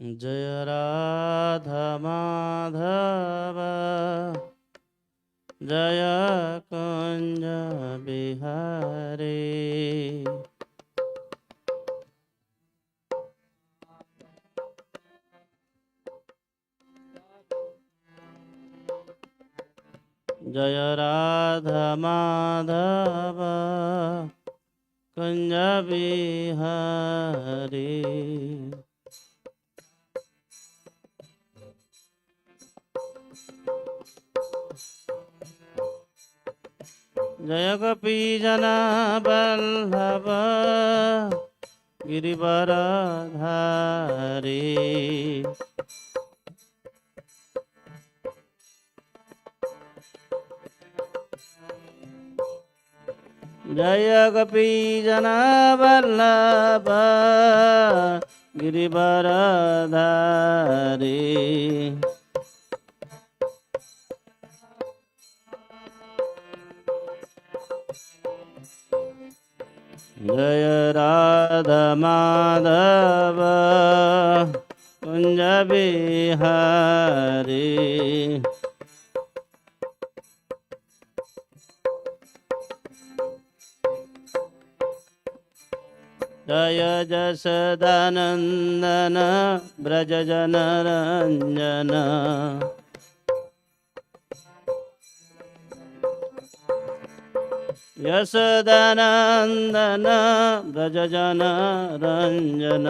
जय राधा माधव जय कुंज बिहारी। जय राधा माधव कुंज बिहारी। जय गोपी जना बल्लभ गिरिवरधारी। जय गोपी जना बल्लभ गिरिवरधारी। जय राधा माधव कुंज बिहारी। जय जसोदानंदन ब्रज जनरंजन। यशोदानंदन ब्रज जनरंजन।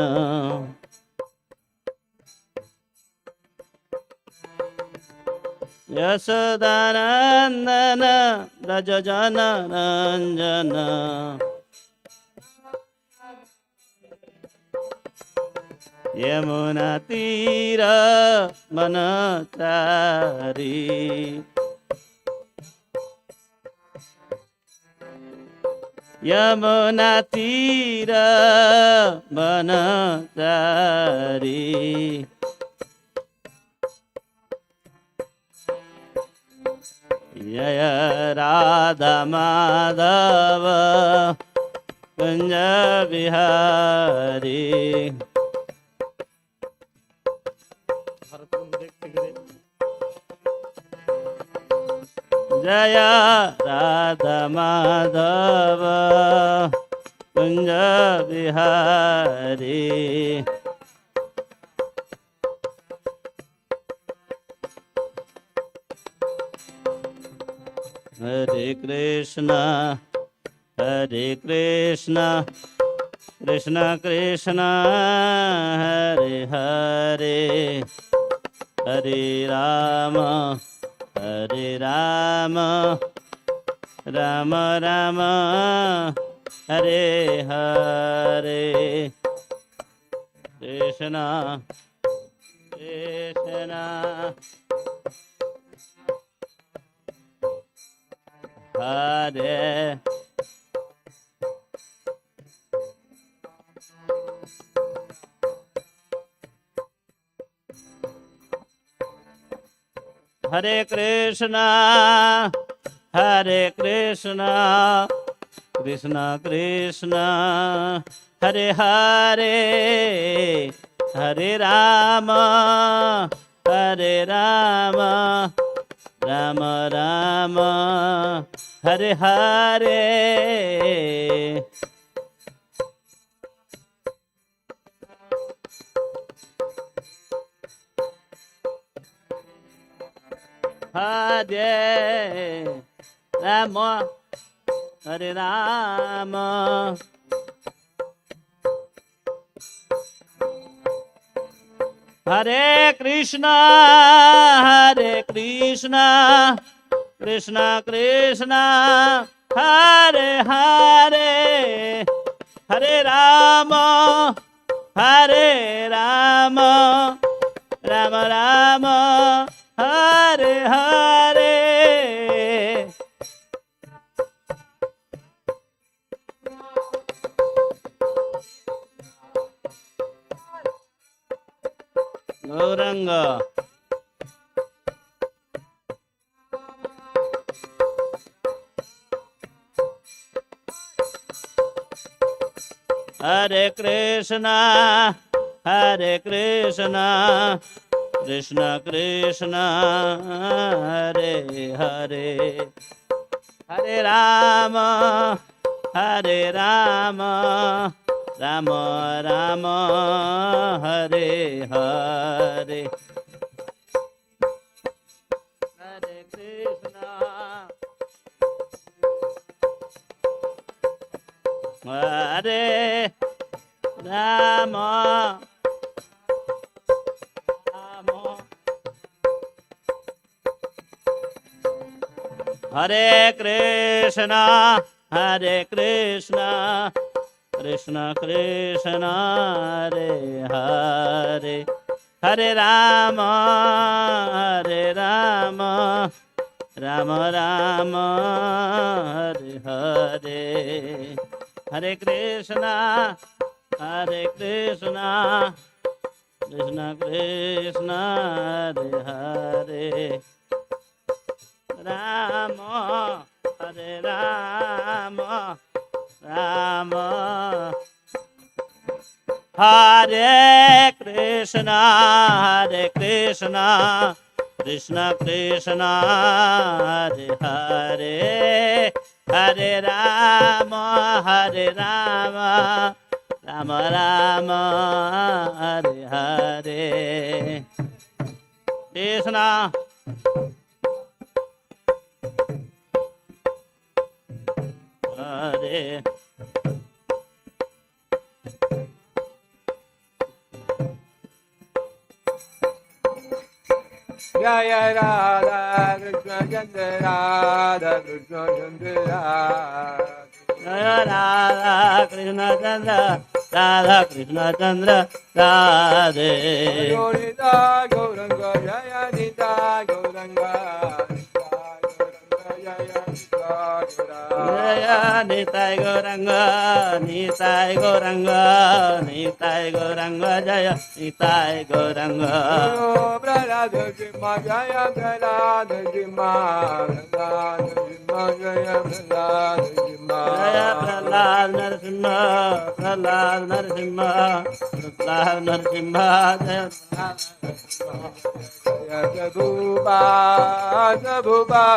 यशोदानंदन ब्रज जनरंजन। यमुना तीर मनचारी। यमुना तीर बनचारी। जय राधा माधव कुंज बिहारी। जय राधा माधव कुंज बिहारी। हरे कृष्णा कृष्ण कृष्ण हरे हरे, हरे राम राम राम हरे हरे। कृष्णा कृष्णा हरे हरे कृष्णा कृष्ण कृष्ण हरे हरे, हरे राम राम राम हरे हरे। हरे राम हरे राम हरे कृष्णा कृष्ण कृष्ण हरे हरे, हरे राम राम राम हरे हरे। गौरंग हरे Krishna Hare Krishna, Krishna Krishna, Hare Hare, Hare Rama, Hare Rama, Rama Rama, Hare Hare, Hare Krishna, Hare Rama, Rama, Hare Krishna, Hare Krishna, Krishna Krishna, Hare Hare, Hare Rama, Hare Rama, Rama Rama, Hare Hare, Hare Krishna, Hare Krishna, Krishna Krishna, Hare Hare, Rama, Hare Rama, Rama, Hare Krishna, Hare Krishna, Krishna Krishna, Hare Hare, Hare Rama, Hare Rama, Rama Rama, Hare Hare, Krishna, Hare. Jaya Radha Krishna Chandra Radha Krishna Chandra Jaya Radha Krishna Chandra, Radha Krishna Chandra, Radhe. Nita Gauranga Jaya Nita Gauranga Jaya Nitai Gauranga, Nitai Gauranga, Nitai Gauranga, Jaya Nitai Gauranga. Prahlad Jima Jaya Prahlad Jima Prahlad Jima Jaya Prahlad Jima Jaya Prahlad Narasimha, Prahlad Narasimha, Prahlad Narasimha, Jaya Prahlad. Jaya Prabhupada Prabhupada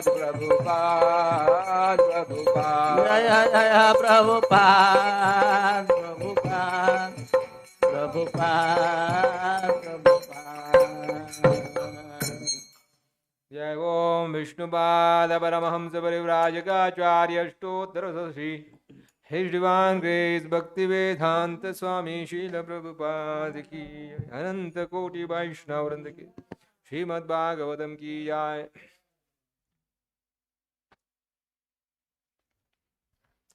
Prabhupada Prabhupada Jaya Jaya Prabhupada, Prabhupada, Prabhupada, Prabhupada. जय Om Vishnupada Paramahamsa Parivrajakacharya Ashtottara Shri his divine grace Bhakti Vedanta स्वामी शील प्रभुपाद की अनंत कोटि वैष्णव वृंद की श्रीमद् भागवतम की जय।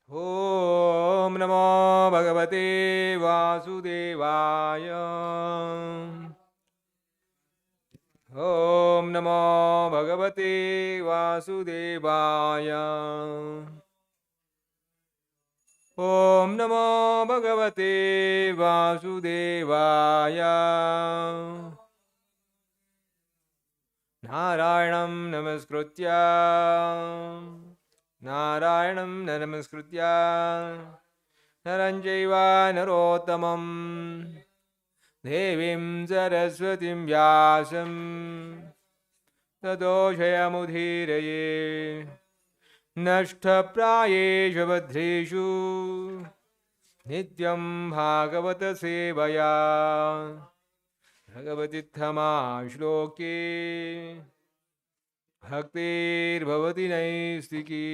ओम नमो भगवते वासुदेवाय। ओम नमो भगवते वासुदेवाय। ओम नमो भगवते वासुदेवाय। नारायणं नमस्कृत्य नारायणं नमस्कृत्य नरं चैव नरोत्तमं देवीं सरस्वतीं व्यासं ततो जयमुदीरये। नष्टप्रायेषु बद्धेषु नित्यं भागवत सेवया भगवतीत्थमा श्लोके भक्तिर्भवति नैस्तिकी।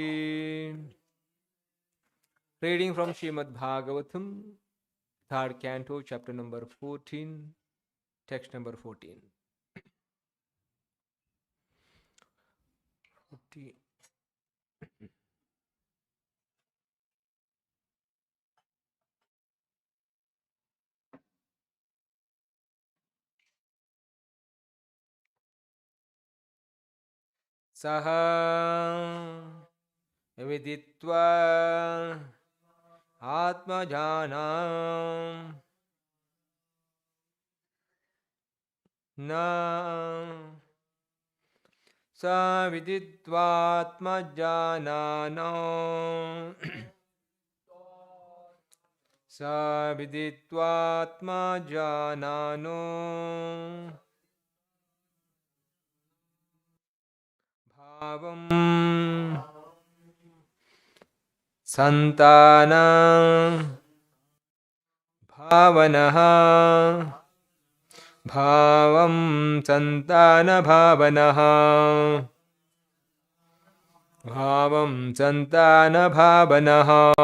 Reading from Srimad Bhagavatam, third canto, chapter number 14, text number 14. 14. Saha viditva atmajanam na sa viditva atmajananam sa viditvatma janano bhavam santana bhavanaha bhavam santana bhavanaha bhavam santana bhavanaha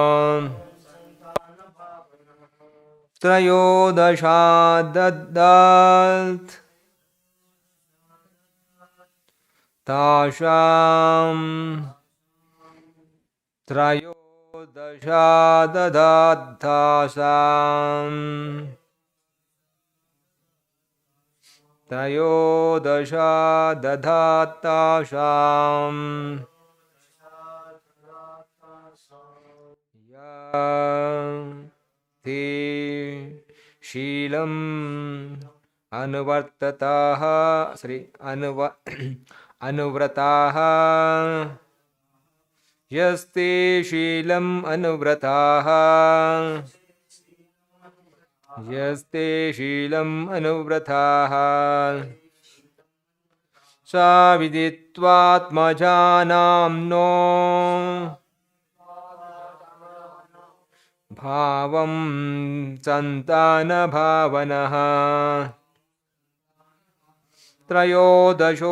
त्रयोदशादद्दात् तासां त्रयोदशाददात्तासां त्रयोदशादधात्तासां या ते शीलम् अनुवर्तताः अनुव्रताः यस्ते शीलम् अनुव्रताः यस्ते शीलम् अनुव्रताः सा विदित्वात्मजानाम्नो भावं सन्तानभावनः त्रयोदशोदतात्तासां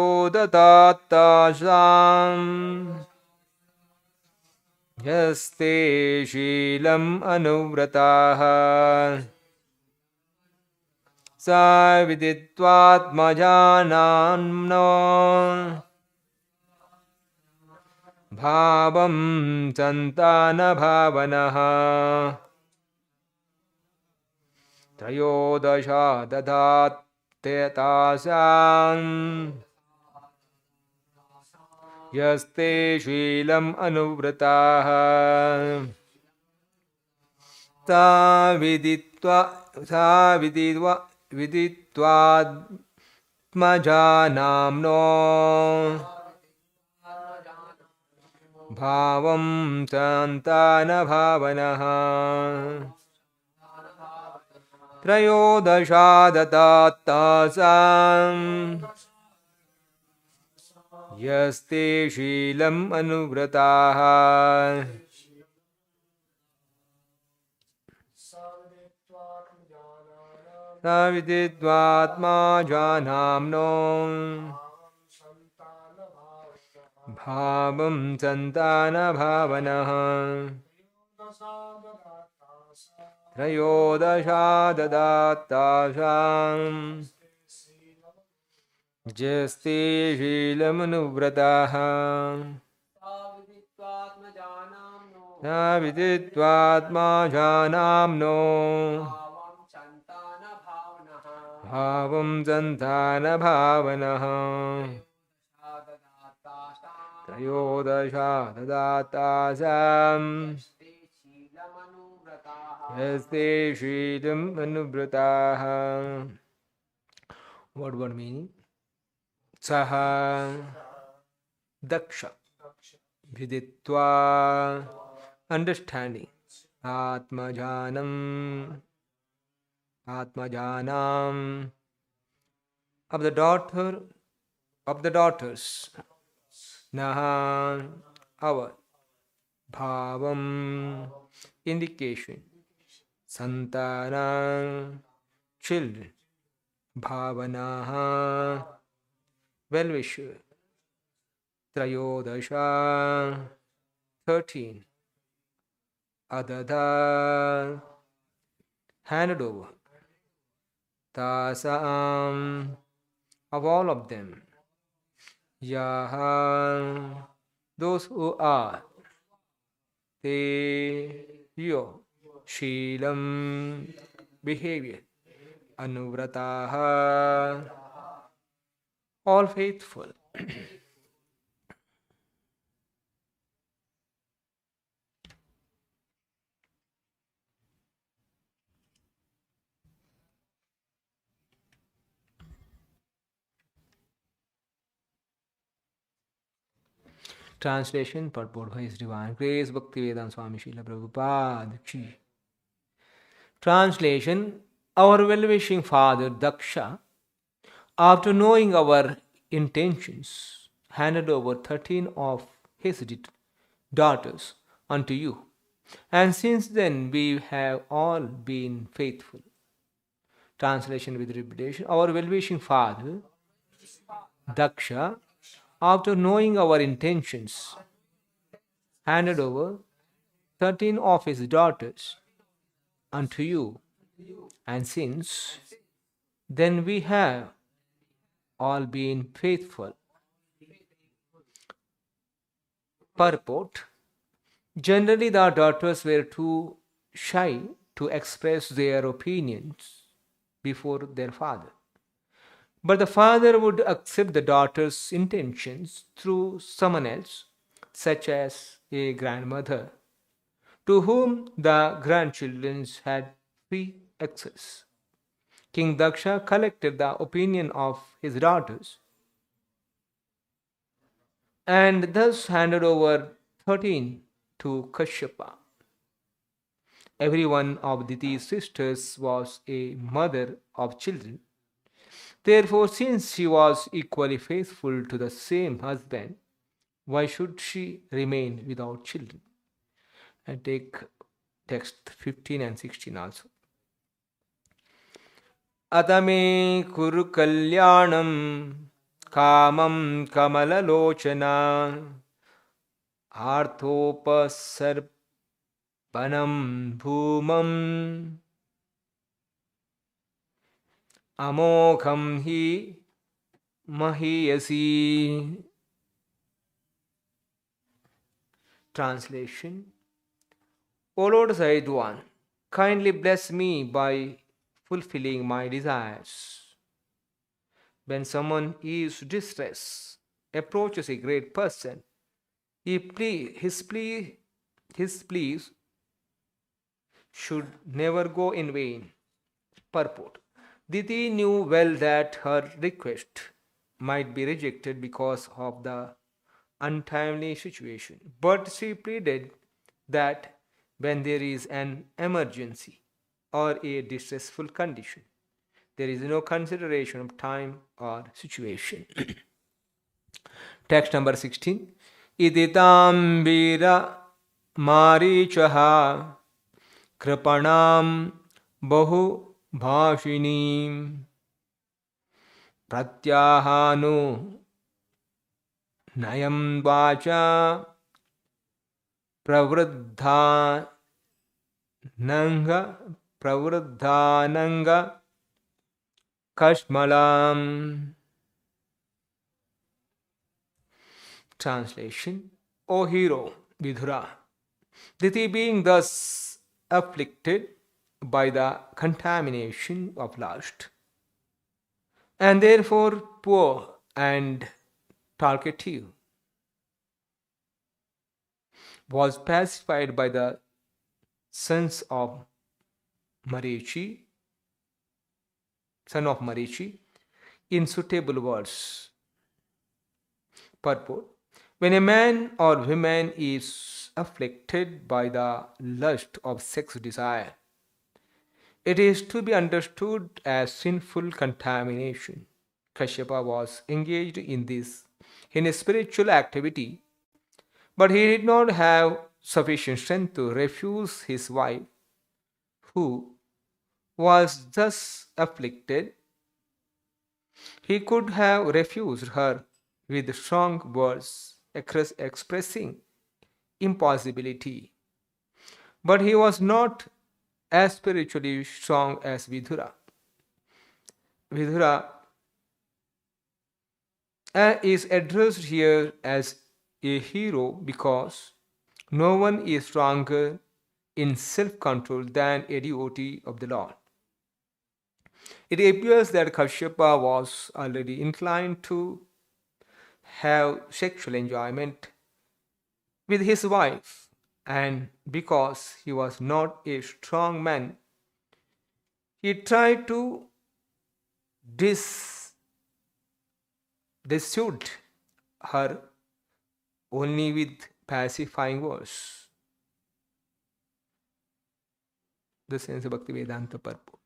यस्ते शीलम् अनुव्रताः सा विदित्वात्मजानाम्नो भावं सन्तानभावनः त्रयोदशा दधात्तासां यस्ते शीलम् अनुव्रताः सा विदित्वात्मजानाम्नो भावं सन्तानभावनः त्रयोदशा ददात्तासां यस्ते शीलम् अनुव्रताः सा विदित्वात्मा जानाम्नो भावं सन्तानभावनः त्रयोदशा ददात्तासां यस्ते शीलमनुव्रताः सा विदित्वात्मा जानाम्नो भावं सन्तानभावनः त्रयोदशा ददात्तासां यस्ते शीलम् अनुव्रताः. What word meaning? Saha daksha viditva, understanding, atmajanam atmajanam, of the daughters, naha, our, bhavam, indication, santana, children, bhavanaha, well-wisher, trayodasha, 13, adada, handed over, tasam, of all of them, yaha, those who are, te, your, sheelam, behavior, anuvrataha, all faithful. Translation, purport by His Divine Grace Bhaktivedanta Swami Srila Prabhupada Ki. Translation: Our well-wishing father Daksha, after knowing our intentions, handed over 13 of his daughters unto you, and since then we have all been faithful. Translation with repetition: Our well-wishing father Daksha, after knowing our intentions, handed over 13 of his daughters unto you, and since then we have all been faithful. Purport: Generally, the daughters were too shy to express their opinions before their father. But the father would accept the daughter's intentions through someone else, such as a grandmother, to whom the grandchildren had free access. King Daksha collected the opinion of his daughters and thus handed over 13 to Kashyapa. Every one of Diti's sisters was a mother of children. Therefore, since she was equally faithful to the same husband, why should she remain without children? And take text 15 and 16 also. Atame kuru kalyanam kamam kamalalochana arthopasarpanam bhumam amogham hi mahiyasi. Translation: O Lord Sahid One, kindly bless me by fulfilling my desires. When someone is distressed, approaches a great person, his pleas should never go in vain. Purport: Diti knew well that her request might be rejected because of the untimely situation, but she pleaded that when there is an emergency or a distressful condition, there is no consideration of time or situation. Text number 16. Iditam vira marichaha kripanam bahu bhashinim pratyahanu nayam vacha pravruddha nanga kashmalam. Translation: O hero Vidura, Diti being thus afflicted by the contamination of lust, and therefore poor and talkative, was pacified by the sons of Marichi, son of Marichi, in suitable words. Purport: When a man or woman is afflicted by the lust of sex desire, it is to be understood as sinful contamination. Kashyapa was engaged in a spiritual activity, but he did not have sufficient strength to refuse his wife, who was thus afflicted. He could have refused her with strong words expressing impossibility, but he was not as spiritually strong as Vidura. Vidura is addressed here as a hero because no one is stronger in self-control than a devotee of the Lord. It appears that Kashyapa was already inclined to have sexual enjoyment with his wife, and because he was not a strong man, he tried to dissuade her only with pacifying words. the sense of Bhakti Vedanta purport.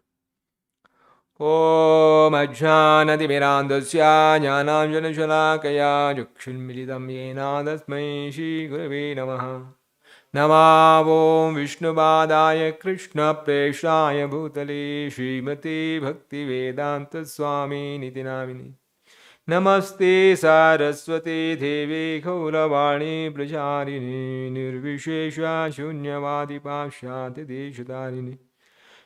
Om Ajnanatimirandasya Jnananjanashalakaya Jakshulmilitam Yena Tasmai Shri Gurave Namaha Namo Vishnuvadaya Krishna Preshaya Bhutale Srimati Bhakti Vedanta Swami Niti Namini Namaste Saraswati Devi Gauravani Pracharini Nirvishesha Shunyavadi Pashyati Deshudarini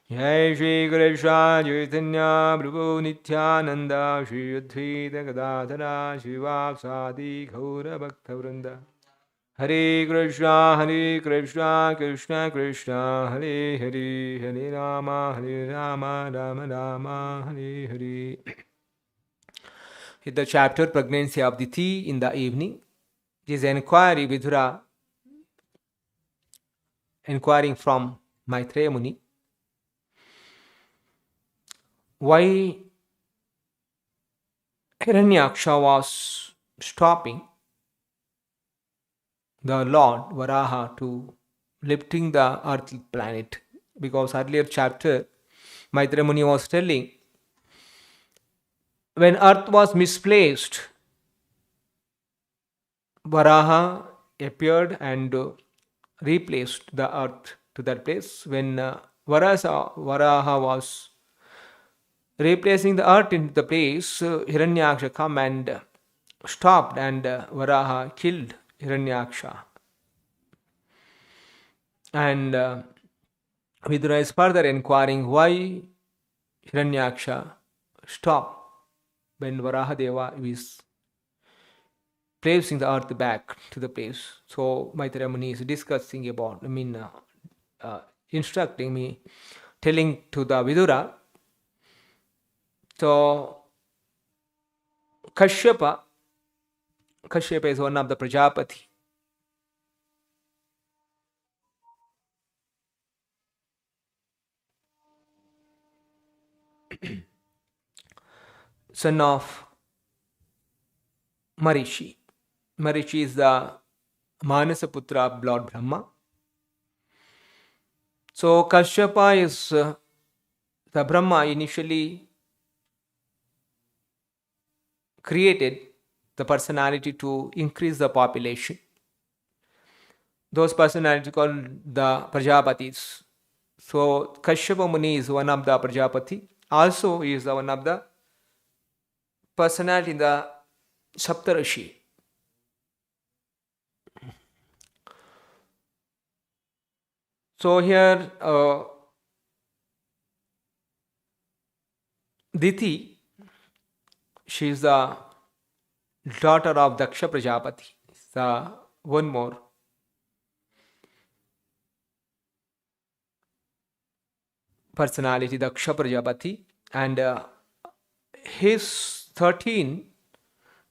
Jai Shri Krishna Chaitanya Prabhu Nityananda Shri Advaita Gadadhara Shivasadi Gaura Bhaktavrinda Hare Krishna Krishna Krishna Hare Hare Hare Rama Rama Rama Hare Hare. The chapter Pregnancy of Diti in the evening. This inquiry Vidura inquiring from Maitreya Muni. Why Hiranyaksha was stopping the Lord Varaha to lifting the earth planet? Because earlier chapter Maitreya Muni was telling when earth was misplaced, Varaha appeared and replaced the earth to that place. When Varaha was replacing the earth into the place, Hiranyaksha come and stopped, and Varaha killed Hiranyaksha. And Vidura is further inquiring why Hiranyaksha stopped when Varahadeva is placing the earth back to the place. So Maitreya Muni is discussing about, instructing me, telling to the Vidura. So Kashyapa is one of the Prajapati. Son of Marishi. Marishi is the Manasaputra of Lord Brahma. So Kashyapa is the Brahma initially created the personality to increase the population. Those personalities called the Prajapatis. So Kashyapa Muni is one of the Prajapati. Also he is one of the personality in the Saptarishi. So here Diti, she is the daughter of Daksha Prajapati. The one more personality, Daksha Prajapati, and his 13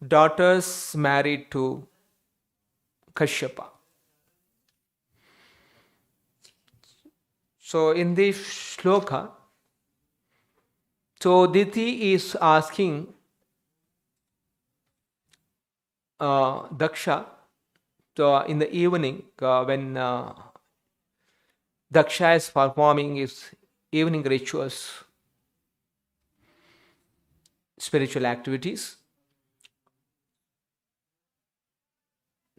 daughters married to Kashyapa. So in this shloka, so Diti is asking Daksha, so in the evening when Daksha is performing his evening rituals, spiritual activities.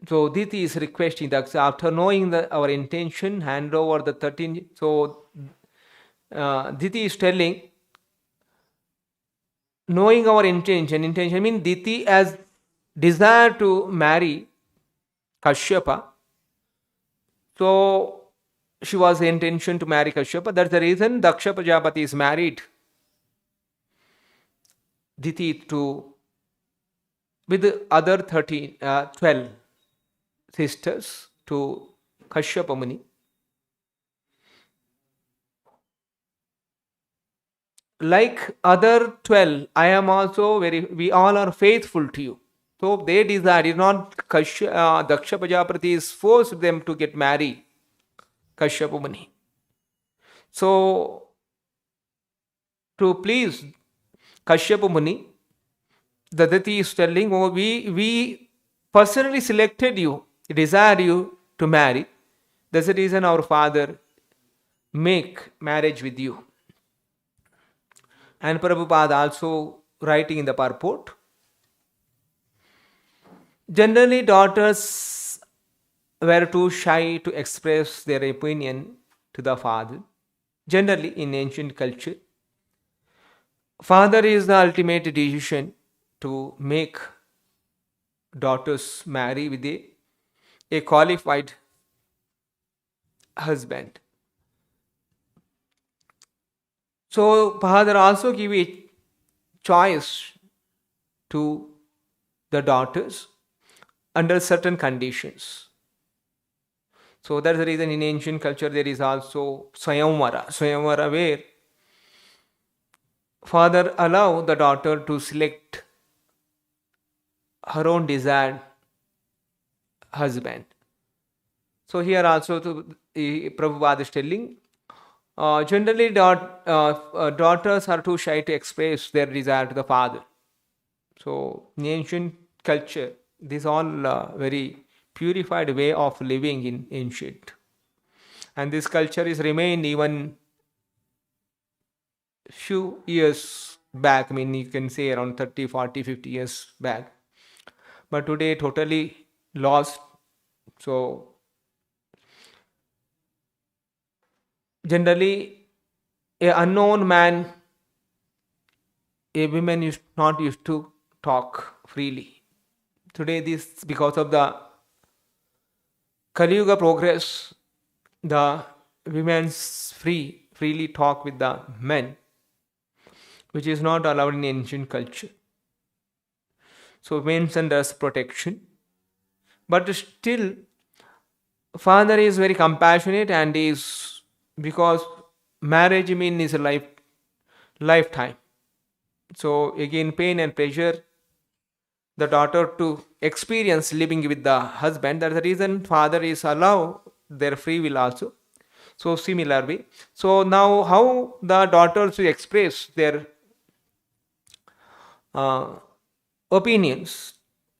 So Diti is requesting that after knowing our intention, hand over the 13. So Diti is telling, knowing our intention means Diti has desire to marry Kashyapa. So she was the intention to marry Kashyapa. That's the reason Daksha Prajapati is married Diti with the other 12 sisters to Kashyapa Muni. Like other 12, I am also we all are faithful to you. So they desire, is not Daksha Prajapati is forced them to get married Kashyapa Muni. So to please Kashyapa Muni, the Diti is telling, we personally selected you, desire you to marry. That's the reason our father make marriage with you. And Prabhupada also writing in the purport, generally daughters were too shy to express their opinion to the father. Generally in ancient culture, father is the ultimate decision to make daughters marry with a qualified husband. So father also give a choice to the daughters under certain conditions. So that's the reason in ancient culture there is also Swayamvara. Swayamvara where father allow the daughter to select her own desired husband. So here also Prabhupada is telling, generally daughters are too shy to express their desire to the father. So in ancient culture, this all very purified way of living in ancient. And this culture is remained even few years back. I mean, you can say around 30, 40, 50 years back. But today totally lost. So generally a unknown man, a woman is not used to talk freely. Today this, because of the Kali Yuga progress, the women's freely talk with the men, which is not allowed in ancient culture. So men's under protection. But still, father is very compassionate and is, because marriage is a lifetime. So again, pain and pleasure, the daughter to experience living with the husband. That's the reason father is allow their free will also. So similar way. So now how the daughters will express their opinions.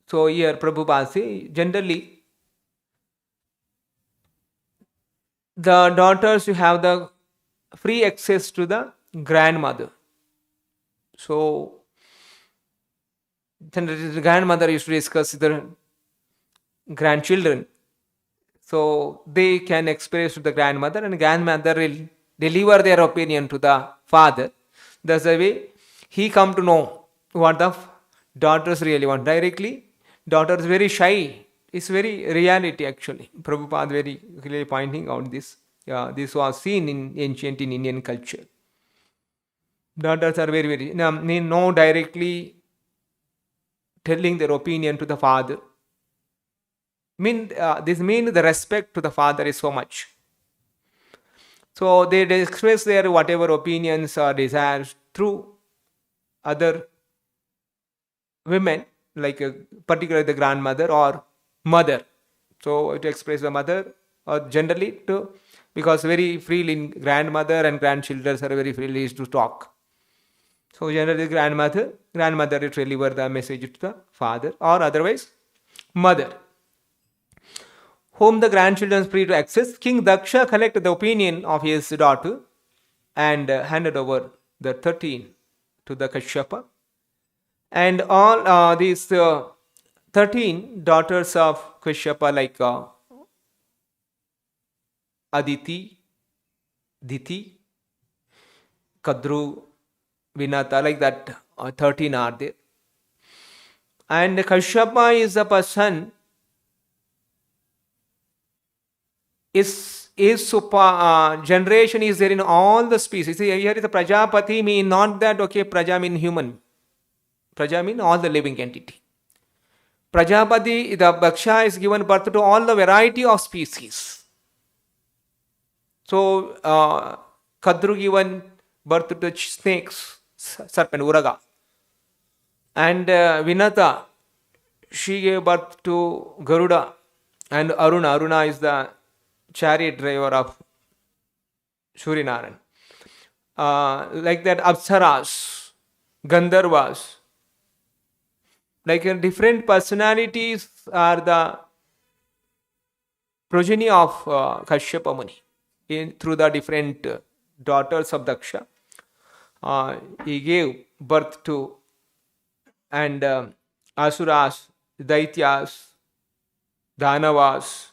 So here Prabhupada say, generally the daughters you have the free access to the grandmother. So the grandmother used to discuss the grandchildren. So they can express to the grandmother, and grandmother will deliver their opinion to the father. That's the way he come to know what the daughters really want. Directly, daughters very shy. It's very reality actually. Prabhupada very clearly pointing out this. This was seen in ancient in Indian culture. Daughters are very no directly telling their opinion to the father. This means the respect to the father is so much. So they express their whatever opinions or desires through other women, like particularly the grandmother or mother. So to express the mother, or generally to, because very freely grandmother and grandchildren are very freely to talk. So generally grandmother will deliver the message to the father, or otherwise mother, whom the grandchildren free to access. King Daksha collected the opinion of his daughter and handed over the 13 to the Kashyapa. And all these 13 daughters of Kashyapa, like Aditi, Diti, Kadru, Vinata, like that, 13 are there. And Kashyapa is a person, is generation is there in all the species. See, here is a Prajapati, mean not that, okay, Praja mean human. Praja mean all the living entity. Prajapati, the Bhaksha, is given birth to all the variety of species. So, Kadru given birth to snakes, serpent, Uraga. And Vinata, she gave birth to Garuda. And Aruna is the chariot driver of Surinaran. Like that, Apsaras, Gandharvas, like different personalities are the progeny of Kashyapa Muni through the different daughters of Daksha. He gave birth to, and Asuras, Daityas, Danavas,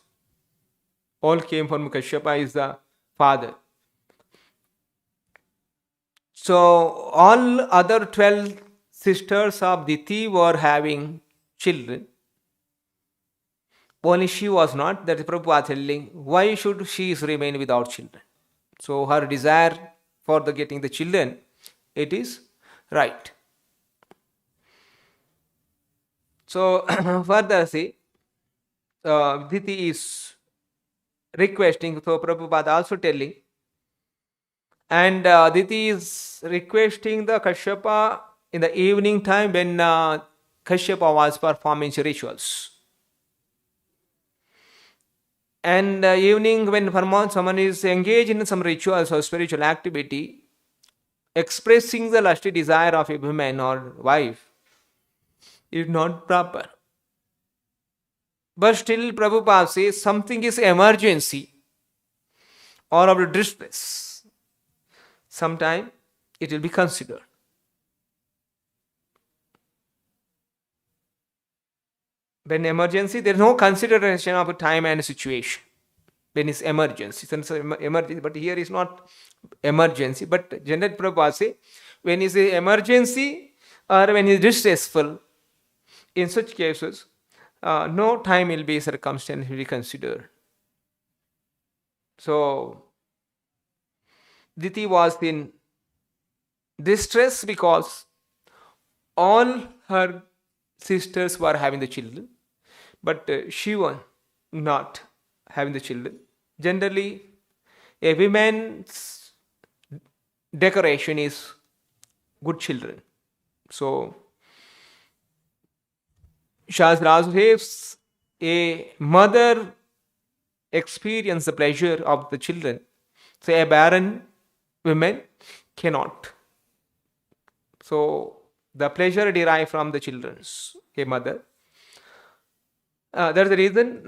all came from Kashyapa is the father. So all other 12 sisters of Diti were having children. Only she was not. That is Prabhupada telling, why should she remain without children? So her desire for the getting the children, it is right. So further say, Diti is requesting, so Prabhupada also telling, and Diti is requesting the Kashyapa in the evening time when Kashyapa was performing rituals. And evening when someone is engaged in some rituals or spiritual activity, expressing the lusty desire of a woman or wife is not proper. But still Prabhupada says something is emergency or of distress. Sometime it will be considered. When emergency, there is no consideration of time and situation. When it's emergency, but here is not emergency. But General Prabhupada say, when it's emergency or when it's distressful, in such cases, no time will be circumstantially considered. So, Diti was in distress because all her sisters were having the children, but she was not having the children. Generally, a woman's decoration is good children. So, Shastra says a mother experiences the pleasure of the children. So, a barren woman cannot. So, the pleasure derived from the children's, a mother. That's the reason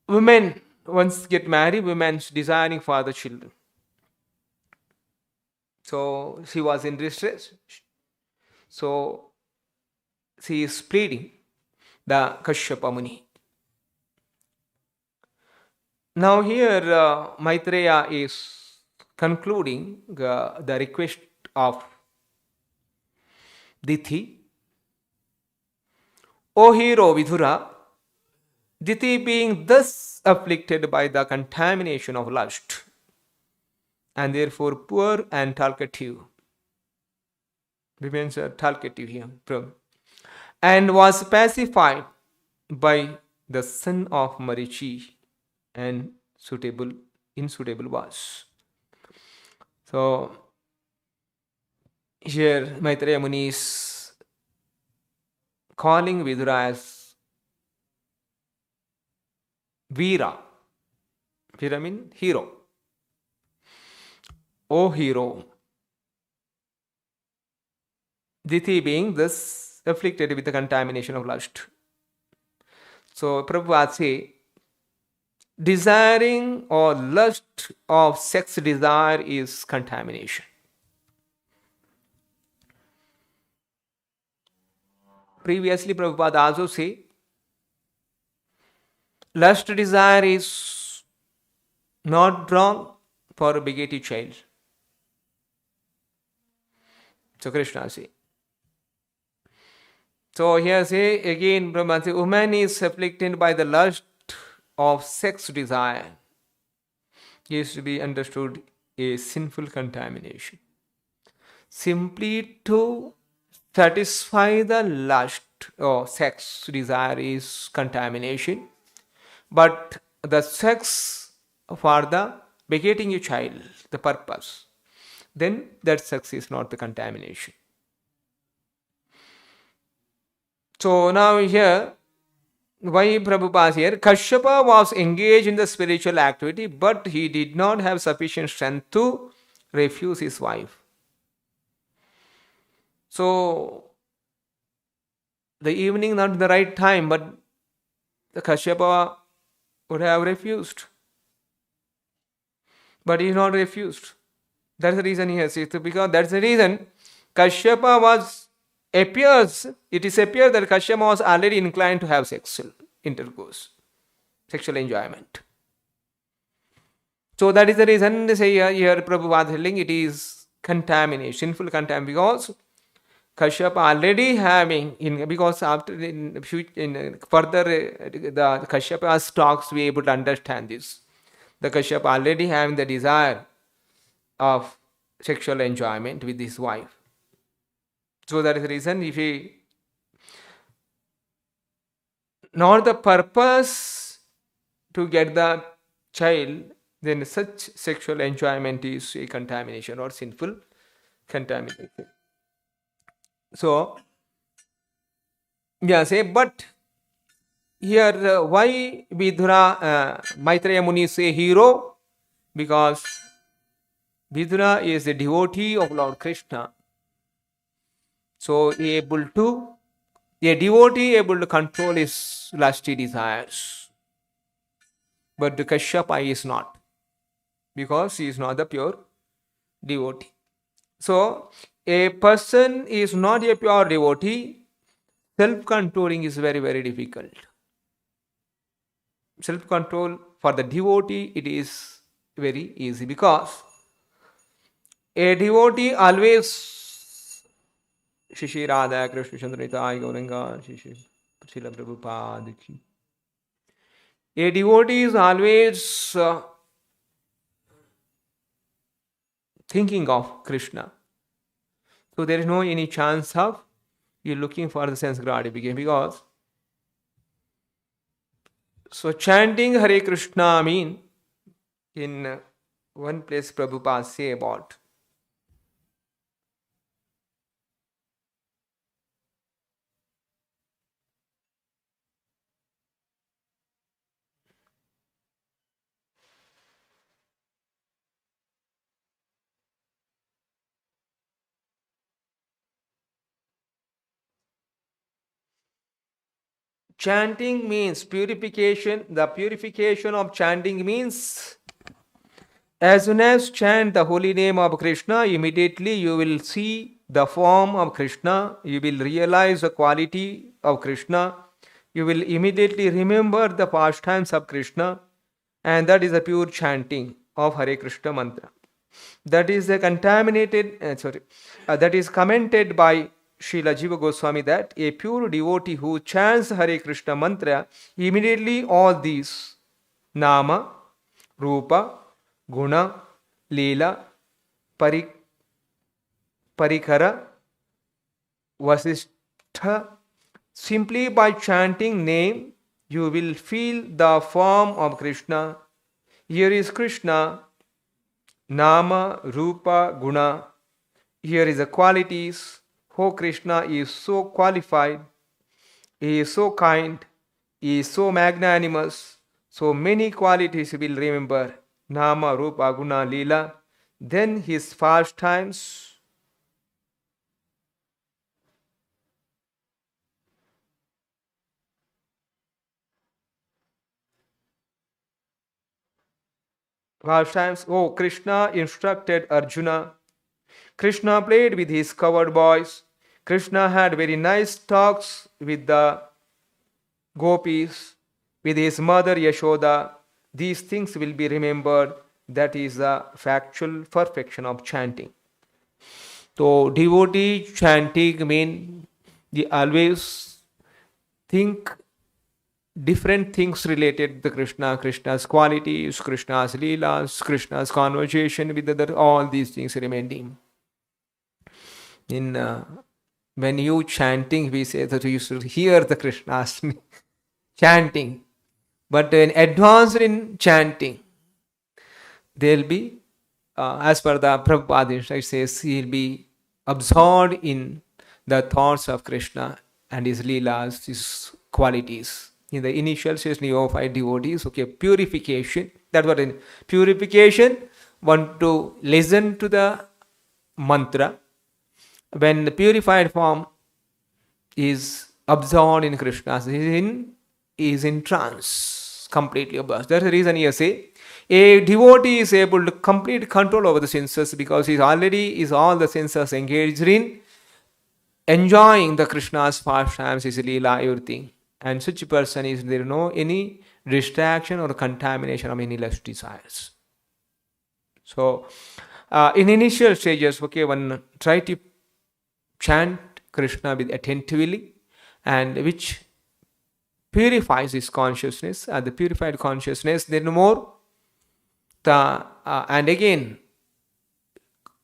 women, once get married, women's desiring for the children. So she was in distress. So she is pleading the Kashyapa Muni. Now here Maitreya is concluding the request of Diti. O hero Vidura, Diti being thus afflicted by the contamination of lust, and therefore poor and talkative, remains talkative here, and was pacified by the son of Marichi, and insuitable was. So here Maitreya Muni is calling Vidura as Veera. Veera means hero. O hero, Diti being thus afflicted with the contamination of lust. So Prabhupada say, desiring or lust of sex desire is contamination. Previously Prabhupada also say, lust desire is not wrong for a begetted child. So Krishna say. So here say again, Brahman say, woman is afflicted by the lust of sex desire. Is to be understood a sinful contamination. Simply to satisfy the lust or sex desire is contamination. But the sex for the begetting a child, the purpose, then that sex is not the contamination. So now here, why Prabhupada here? Kashyapa was engaged in the spiritual activity, but he did not have sufficient strength to refuse his wife. So the evening not the right time, but the Kashyapa would have refused. But he is not refused. That's the reason he has it. Because that's the reason Kashyapa it is appears that Kashyapa was already inclined to have sexual intercourse, sexual enjoyment. So that is the reason they say here Prabhupada telling it is contamination, sinful contamination, because Kashyapa already having, because after in further the Kashyapa's talks we are able to understand this. The Kashyapa already having the desire of sexual enjoyment with his wife. So that is the reason if he not the purpose to get the child, then such sexual enjoyment is a contamination or sinful contamination. So, but here why Maitreya Muni say hero? Because Vidura is a devotee of Lord Krishna. So, a devotee able to control his lusty desires. But the Kashyapa is not, because he is not the pure devotee. So, a person is not a pure devotee, self-controlling is very, very difficult. Self-control for the devotee, it is very easy, because a devotee always radhekrishnaworld, srilaprabhupada. A devotee is always thinking of Krishna. So there is no any chance of you looking for the sense gratification, because so chanting Hare Krishna mean in one place Prabhupada say about chanting means purification. The purification of chanting means as soon as chant the holy name of Krishna, immediately you will see the form of Krishna, you will realize the quality of Krishna, you will immediately remember the pastimes of Krishna, and that is the pure chanting of Hare Krishna mantra. That is the that is commented by Srila Jiva Goswami that a pure devotee who chants Hare Krishna mantra, immediately all these Nama, Rupa, Guna, Leela, Parikara, Vasishtha, simply by chanting name, you will feel the form of Krishna. Here is Krishna, Nama, Rupa, Guna. Here is the qualities. Oh, Krishna is so qualified, he is so kind, he is so magnanimous. So many qualities you will remember. Nama, Rupa, Guna, Leela. Then his pastimes. Pastimes. Oh, Krishna instructed Arjuna. Krishna played with his cowherd boys. Krishna had very nice talks with the gopis, with his mother Yashoda. These things will be remembered. That is the factual perfection of chanting. So devotee chanting means they always think different things related to Krishna, Krishna's qualities, Krishna's leelas, Krishna's conversation with other, all these things remaining. In when you chanting, we say that you should hear the Krishna's chanting. But when advanced in chanting, they'll be, as per the Prabhupada, it says, he'll be absorbed in the thoughts of Krishna and his leelas, his qualities. In the initial stage, neophyte devotees, okay, purification. That's what in purification, want to listen to the mantra. When the purified form is absorbed in Krishna, he is in trance. senses completely absorbed. That's the reason here say a devotee is able to complete control over the senses because he already is all the senses engaged in enjoying the Krishna's pastimes, his leela, everything. And such a person is there no any distraction or contamination of any less desires. So, in initial stages, okay, one try to chant Krishna with attentively, and which purifies his consciousness. And the purified consciousness, then more and again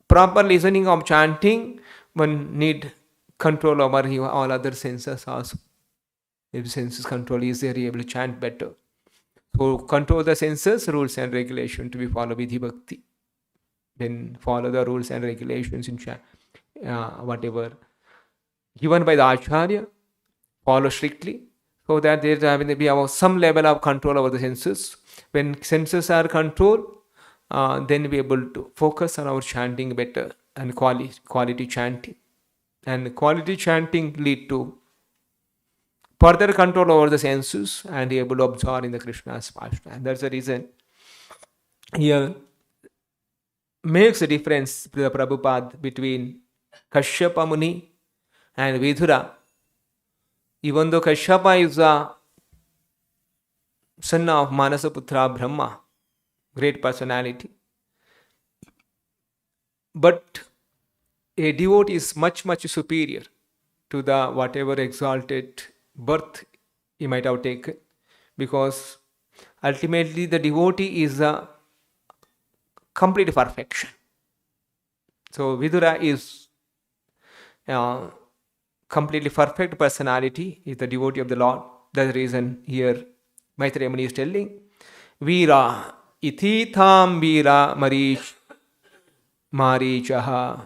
proper listening of chanting, one need control over all other senses also. If senses control is there, able to chant better. So control the senses, rules and regulations to be followed with bhakti. Then follow the rules and regulations in whatever given by the acharya, follow strictly, so that we have some level of control over the senses. When senses are controlled, then we are able to focus on our chanting better and quality chanting. And quality chanting lead to further control over the senses and be able to absorb in the Krishna's pastime. That's the reason here makes a difference, the Prabhupada, between Kashyapa Muni and Vidura. Even though Kashyapa is the son of Manasaputra Brahma, great personality, but a devotee is much superior to the whatever exalted birth he might have taken, because ultimately the devotee is a complete perfection. So Vidura is completely perfect personality, is the devotee of the Lord. That's the reason here Maitreya Muni is telling Veera ithitham Veera marichaha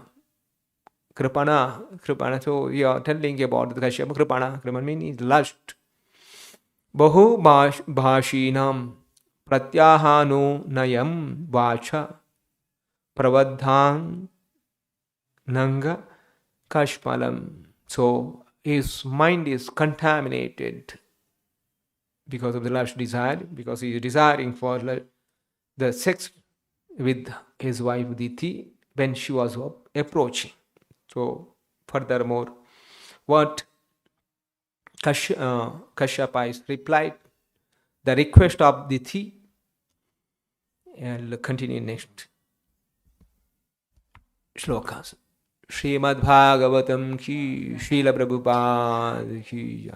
kripana. So we are telling about the Kashyapa kripana. Kripana means lust. Bahu bhashinam pratyahanu nayam vacha pravadhang nanga kashpalam. So his mind is contaminated because of the lust desire, because he is desiring for the sex with his wife Diti when she was approaching. So furthermore, what Kashyapa is replied, the request of Diti, and we'll continue next shlokas. Srimad Bhagavatam ki, Srilaprabhupada ki.